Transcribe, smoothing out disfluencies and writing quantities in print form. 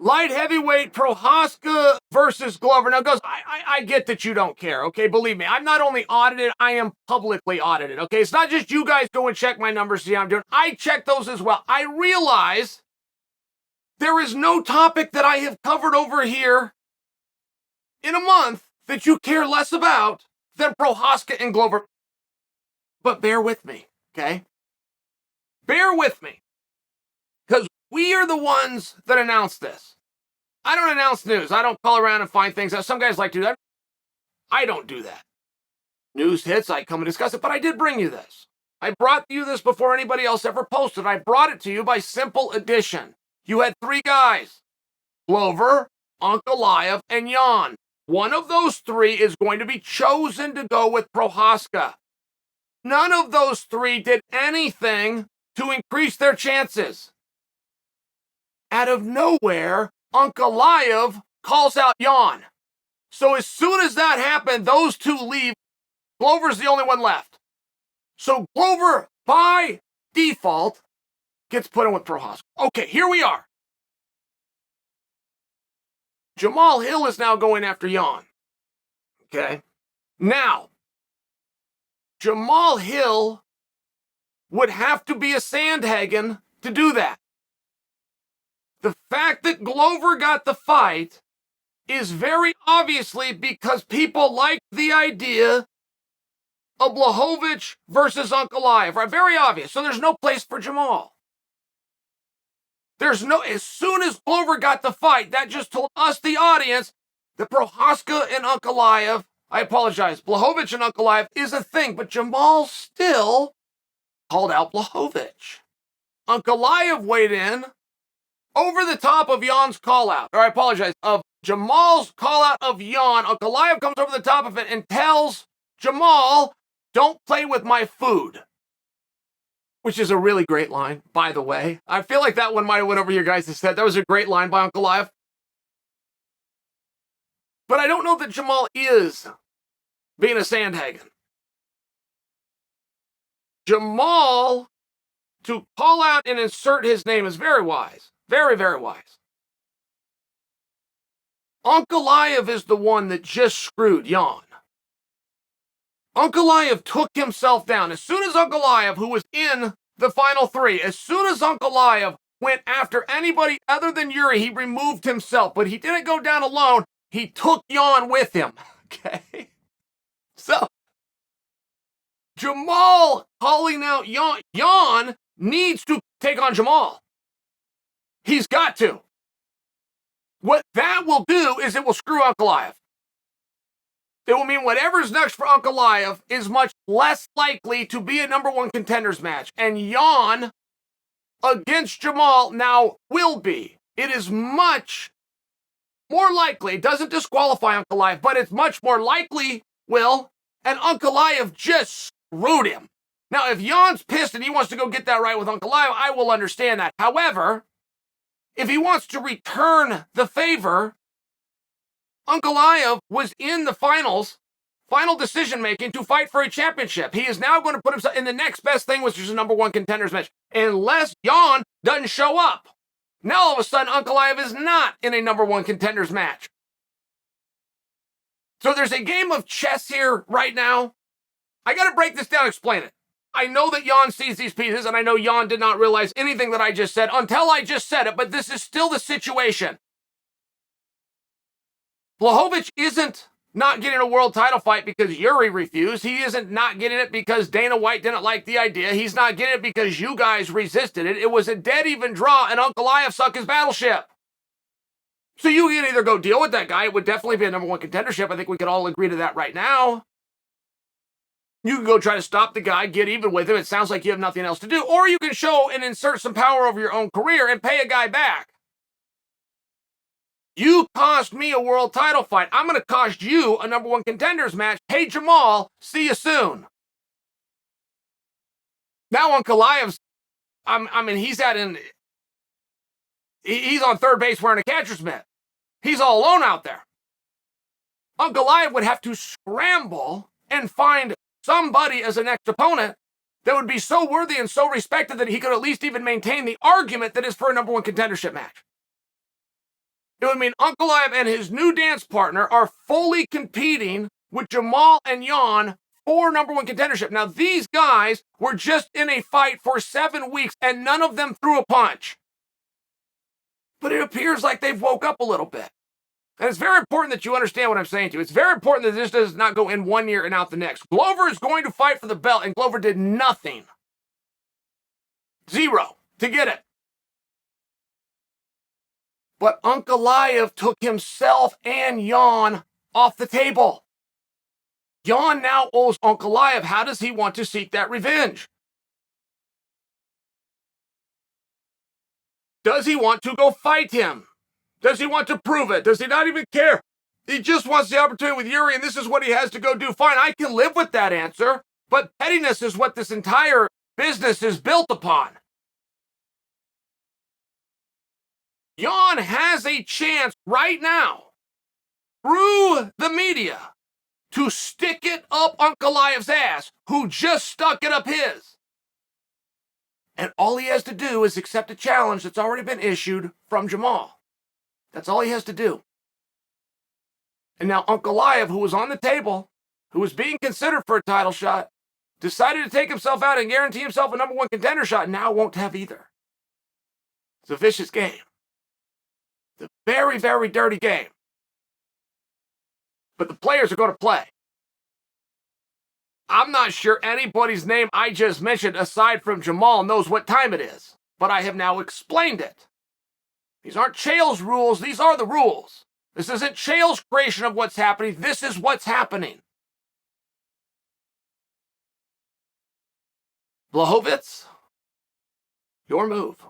Light heavyweight Prochazka versus Glover. Now, goes, I get that you don't care, okay? Believe me, I'm not only audited, I am publicly audited, okay? It's not just you guys go and check my numbers, see how I'm doing. I check those as well. I realize there is no topic that I have covered over here in a month that you care less about than Prochazka and Glover. But bear with me, okay? Bear with me. Because we are the ones that announce this. I don't announce news. I don't call around and find things out. Some guys like to do that. I don't do that. News hits, I come and discuss it, but I did bring you this. I brought you this before anybody else ever posted. I brought it to you by simple addition. You had three guys, Glover, Ankalaev, and Jan. One of those three is going to be chosen to go with Prochazka. None of those three did anything to increase their chances. Out of nowhere, Ankalaev calls out Jan. So as soon as that happened, those two leave. Glover's the only one left. So Glover, by default, gets put in with Prochazka. Okay, here we are. Jamal Hill is now going after Jan. Okay? Now, Jamal Hill would have to be a Sandhagen to do that. The fact that Glover got the fight is very obviously because people like the idea of Blachowicz versus Ankalaev, right? Very obvious. So there's no place for Jamal. As soon as Glover got the fight, that just told us, the audience, that Prochazka and Ankalaev, I apologize, Blachowicz and Ankalaev is a thing, but Jamal still called out Blachowicz. Ankalaev weighed in over the top of Jan's call-out, or I apologize, of Jamal's call-out of Jan. Ankalaev comes over the top of it and tells Jamal, "Don't play with my food." Which is a really great line, by the way. I feel like that one might have went over your guys' head. That was a great line by Ankalaev. But I don't know that Jamal is being a Sandhagen. Jamal, to call out and insert his name, is very wise. Very, very wise. Ankalaev is the one that just screwed Jan. Ankalaev took himself down. As soon as Ankalaev, who was in the final three, as soon as Ankalaev went after anybody other than Jiri, he removed himself. But he didn't go down alone. He took Jan with him. Okay? So, Jamal calling out Jan. Jan needs to take on Jamal. He's got to. What that will do is it will screw Ankalaev. It will mean whatever's next for Ankalaev is much less likely to be a number one contenders match. And Jan against Jamal now will be. It is much more likely. It doesn't disqualify Ankalaev, but it's much more likely, Will, and Ankalaev just screwed him. Now, if Jan's pissed and he wants to go get that right with Ankalaev, I will understand that. However, if he wants to return the favor, Ankalaev was in the finals, final decision-making to fight for a championship. He is now going to put himself in the next best thing, which is a number one contenders match, unless Jan doesn't show up. Now, all of a sudden, Ankalaev is not in a number one contenders match. So there's a game of chess here right now. I got to break this down and explain it. I know that Jan sees these pieces, and I know Jan did not realize anything that I just said until I just said it, but this is still the situation. Blachowicz isn't not getting a world title fight because Jiri refused. He isn't not getting it because Dana White didn't like the idea. He's not getting it because you guys resisted it. It was a dead even draw, and Ankalaev sunk his battleship. So you can either go deal with that guy. It would definitely be a number one contendership. I think we could all agree to that right now. You can go try to stop the guy, get even with him. It sounds like you have nothing else to do. Or you can show and insert some power over your own career and pay a guy back. You cost me a world title fight. I'm going to cost you a number one contenders match. Hey, Jamal, see you soon. Now Ankalaev's, he's on third base wearing a catcher's mitt. He's all alone out there. Ankalaev would have to scramble and find somebody as a next opponent that would be so worthy and so respected that he could at least even maintain the argument that is for a number one contendership match. It would mean Ankalaev and his new dance partner are fully competing with Jamal and Jan for number one contendership. Now, these guys were just in a fight for 7 weeks, and none of them threw a punch. But it appears like they've woke up a little bit. And it's very important that you understand what I'm saying to you. It's very important that this does not go in 1 year and out the next. Glover is going to fight for the belt, and Glover did nothing. Zero to get it. But Ankalaev took himself and Jan off the table. Jan now owes Ankalaev. How does he want to seek that revenge? Does he want to go fight him? Does he want to prove it? Does he not even care? He just wants the opportunity with Jiri, and this is what he has to go do. Fine, I can live with that answer, but pettiness is what this entire business is built upon. Jan has a chance right now, through the media, to stick it up Ankalaev's ass, who just stuck it up his. And all he has to do is accept a challenge that's already been issued from Jamal. That's all he has to do. And now Ankalaev, who was on the table, who was being considered for a title shot, decided to take himself out and guarantee himself a number one contender shot, now won't have either. It's a vicious game. It's a very, very dirty game. But the players are going to play. I'm not sure anybody's name I just mentioned, aside from Jamal, knows what time it is. But I have now explained it. These aren't Chael's rules. These are the rules. This isn't Chael's creation of what's happening. This is what's happening. Blachowicz, your move.